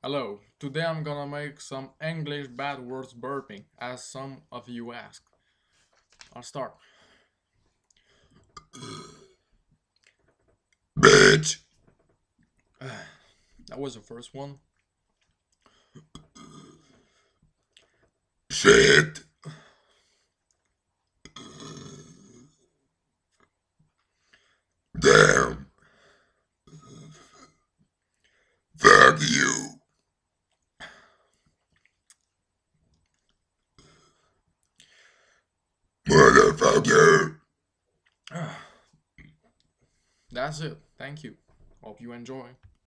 Hello, today I'm gonna make some English bad words burping, as some of you asked. I'll start. Bitch. That was the first one. Shit. Damn. Fuck you. Motherfucker. That's it. Thank you. Hope you enjoy.